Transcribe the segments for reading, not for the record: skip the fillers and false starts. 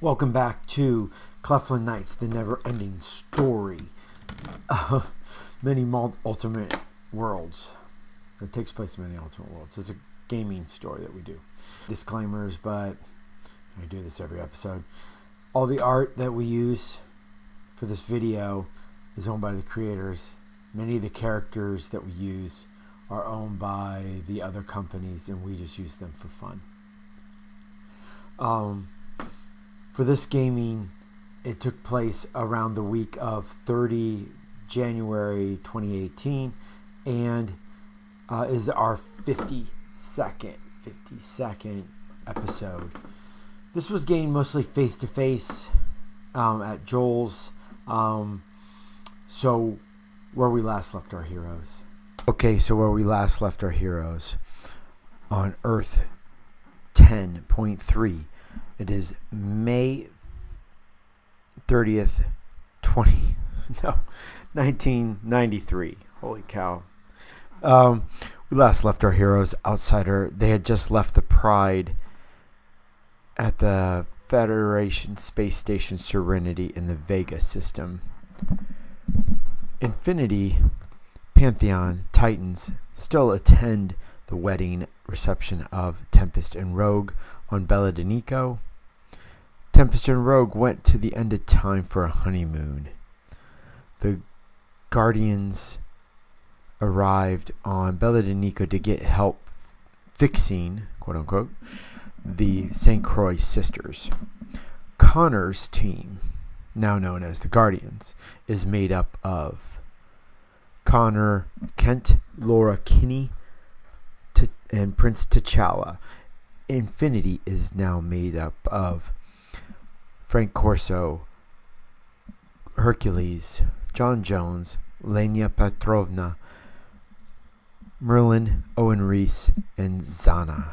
Welcome back to Cleflin Knights, the never-ending story. Many alternate worlds. It takes place in many alternate worlds. It's a gaming story that we do. Disclaimers, but I do this every episode. All the art that we use for this video is owned by the creators. Many of the characters that we use are owned by the other companies, and we just use them for fun. For this gaming, it took place around the week of 30 January 2018, and is our 52nd episode. This was gained mostly face-to-face at Joel's. So where we last left our heroes. Okay, so where we last left our heroes on Earth-10.3. It is May 30th, 1993. Holy cow. We last left our heroes outsider. They had just left the Pride at the Federation Space Station Serenity in the Vega system. Infinity, Pantheon, Titans still attend the wedding reception of Tempest and Rogue on Belladenico. Tempest and Rogue went to the end of time for a honeymoon. The Guardians arrived on Belladenico to get help fixing, quote unquote, the St. Croix sisters. Connor's team, now known as the Guardians, is made up of Connor, Kent, Laura Kinney, and Prince T'Challa. Infinity is now made up of Frank Corso, Hercules, John Jones, Lenya Petrovna, Merlin, Owen Reese, and Zana.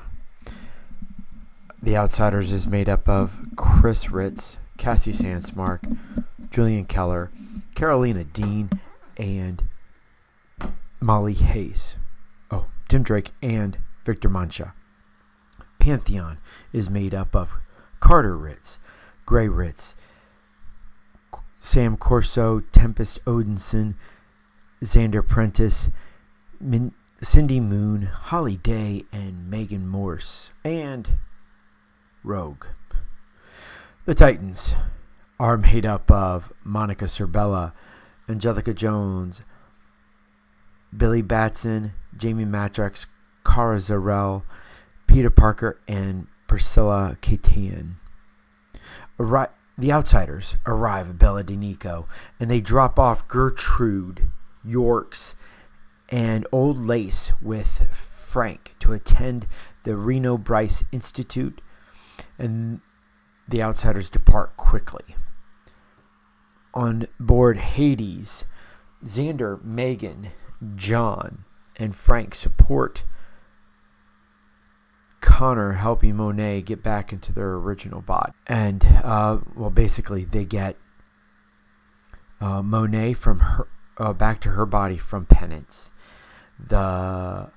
The Outsiders is made up of Chris Ritz, Cassie Sandsmark, Julian Keller, Carolina Dean, and Molly Hayes. Oh, Tim Drake and Victor Mancha. Pantheon is made up of Carter Ritz, Gray Ritz, Sam Corso, Tempest Odinson, Xander Prentiss, Cindy Moon, Holly Day, and Megan Morse, and Rogue. The Titans are made up of Monica Cerbella, Angelica Jones, Billy Batson, Jamie Matrax, Cara Zarell, Peter Parker, and Priscilla Catan. The Outsiders arrive at Belladenico, and they drop off Gertrude, Yorks, and Old Lace with Frank to attend the Reno Bryce Institute, and the Outsiders depart quickly. On board Hades, Xander, Megan, John, and Frank support Connor, helping Monet get back into their original body. And, basically they get Monet from her back to her body from Penance. The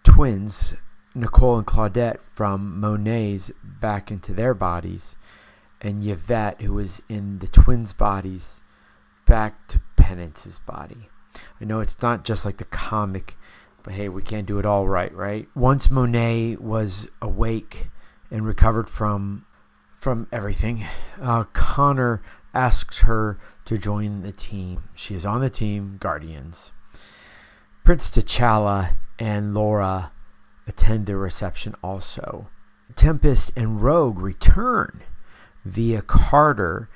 twins, Nicole and Claudette, from Monet's back into their bodies. And Yvette, who was in the twins' bodies, back to Penance's body. I know it's not just like the comic, but hey, we can't do it all right? Once Monet was awake and recovered from everything, Connor asks her to join the team. She is on the team Guardians. Prince T'Challa and Laura attend the reception also. Tempest and Rogue return via Carter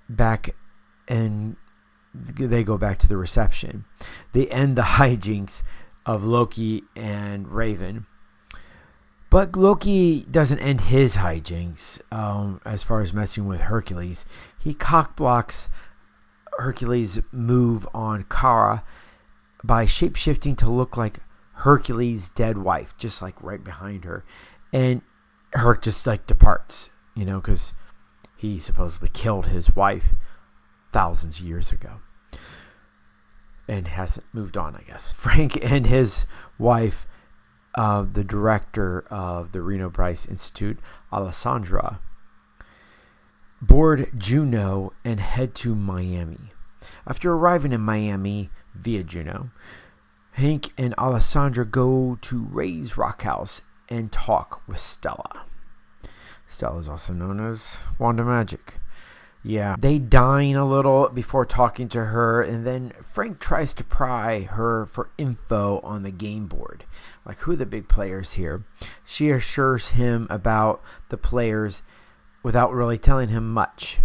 back, and they go back to the reception. They end the hijinks of Loki and Raven. But Loki doesn't end his hijinks as far as messing with Hercules. He cockblocks Hercules' move on Kara by shapeshifting to look like Hercules' dead wife, just like right behind her. And Herc just like departs, because he supposedly killed his wife thousands of years ago and hasn't moved on, I guess. Frank and his wife, the director of the Reno Bryce Institute, Alessandra, board Juno and head to Miami. After arriving in Miami via Juno, Hank and Alessandra go to Ray's rock house and talk with Stella. Stella is also known as Wanda Magic. Yeah, they dine a little before talking to her, and then Frank tries to pry her for info on the game board, like who are the big players here. She assures him about the players without really telling him much,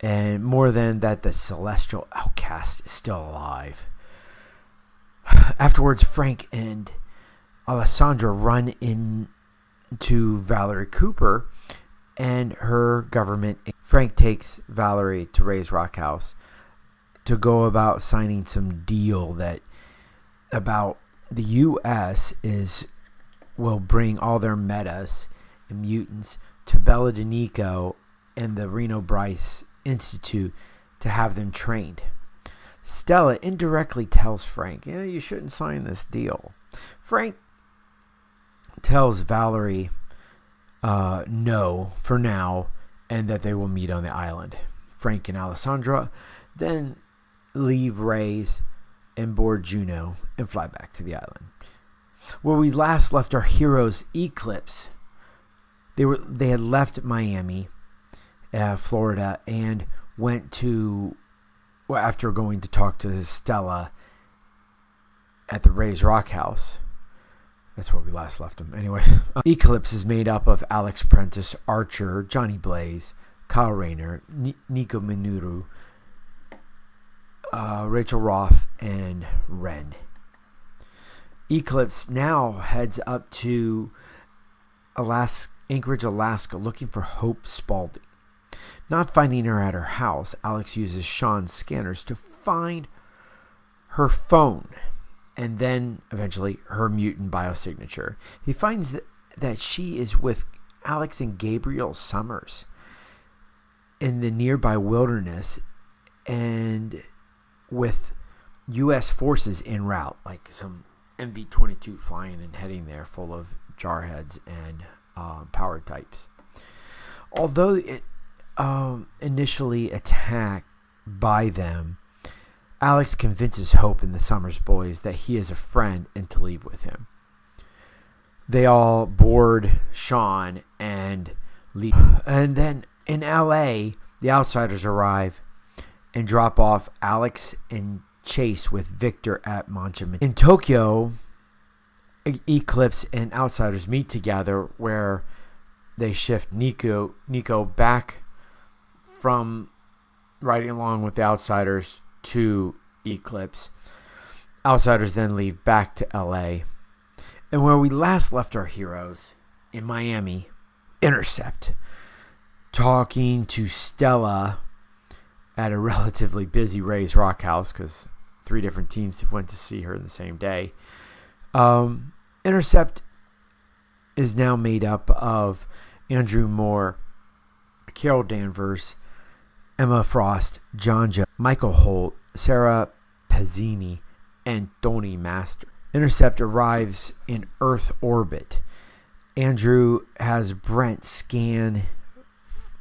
and more than that the celestial outcast is still alive. Afterwards, Frank and Alessandra run into Valerie Cooper and her government. Frank takes Valerie to Ray's rock house to go about signing some deal that about the U.S. will bring all their metas and mutants to Bella DeNico and the Reno Bryce Institute to have them trained. Stella indirectly tells Frank, "Yeah, you shouldn't sign this deal." Frank tells Valerie no for now, and that they will meet on the island. Frank and Alessandra then leave Ray's and board Juno and fly back to the island. Where we last left our heroes, Eclipse, they had left Miami, Florida, and went to, after going to talk to Stella at the Ray's Rock House. That's where we last left him. Anyway, Eclipse is made up of Alex Prentiss, Archer, Johnny Blaze, Kyle Rayner, Nico Minuru, Rachel Roth, and Ren. Eclipse now heads up to Anchorage, Alaska, looking for Hope Spaulding. Not finding her at her house, Alex uses Sean's scanners to find her phone, and then eventually her mutant biosignature. He finds that she is with Alex and Gabriel Summers in the nearby wilderness, and with U.S. forces en route, like some MV-22 flying and heading there, full of jarheads and power types. Although it initially attacked by them, Alex convinces Hope and the Summers boys that he is a friend and to leave with him. They all board Sean and leave. And then in LA, the Outsiders arrive and drop off Alex and Chase with Victor at Martian. In Tokyo, Eclipse and Outsiders meet together, where they shift Nico back from riding along with the Outsiders to Eclipse. Outsiders then leave back to LA. And where we last left our heroes, in Miami, INTERcept, talking to Stella at a relatively busy Ray's Rock House, because 3 different teams went to see her in the same day. INTERcept is now made up of Andrew Moore, Carol Danvers, Emma Frost, John Joe, Michael Holt, Sarah Pazzini, and Tony Master. INTERcept arrives in Earth orbit. Andrew has Brent scan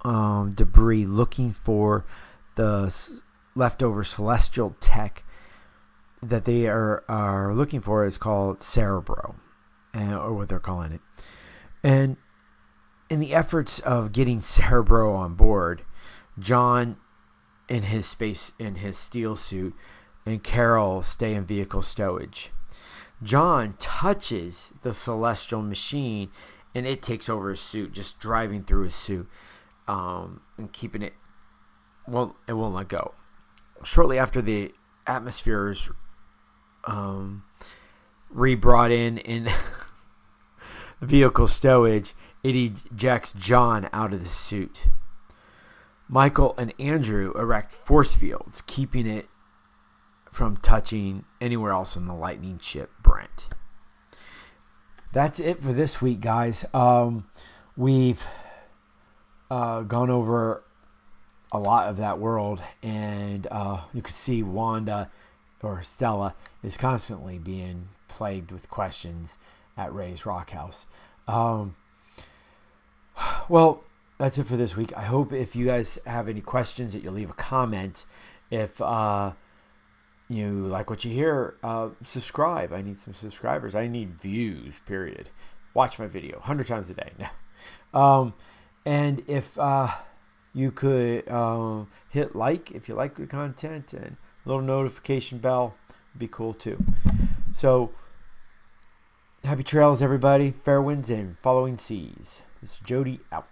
debris looking for the leftover celestial tech that they are looking for is called Cerebro, or what they're calling it. And in the efforts of getting Cerebro on board, John in his steel suit and Carol stay in vehicle stowage. John touches the celestial machine and it takes over his suit, just driving through his suit and keeping it. Well, it won't let go. Shortly after the atmosphere is re-brought in the vehicle stowage, it ejects John out of the suit. Michael and Andrew erect force fields, keeping it from touching anywhere else on the lightning ship Brent. That's it for this week, guys. We've gone over a lot of that world, and you can see Wanda, or Stella, is constantly being plagued with questions at Ray's Rock House. Well, that's it for this week. I hope if you guys have any questions that you'll leave a comment. If you like what you hear, subscribe. I need some subscribers. I need views, period. Watch my video 100 times a day. No. And if you could hit like if you like the content, and a little notification bell would be cool too. So, happy trails, everybody. Fair winds and following seas. This is Jody out.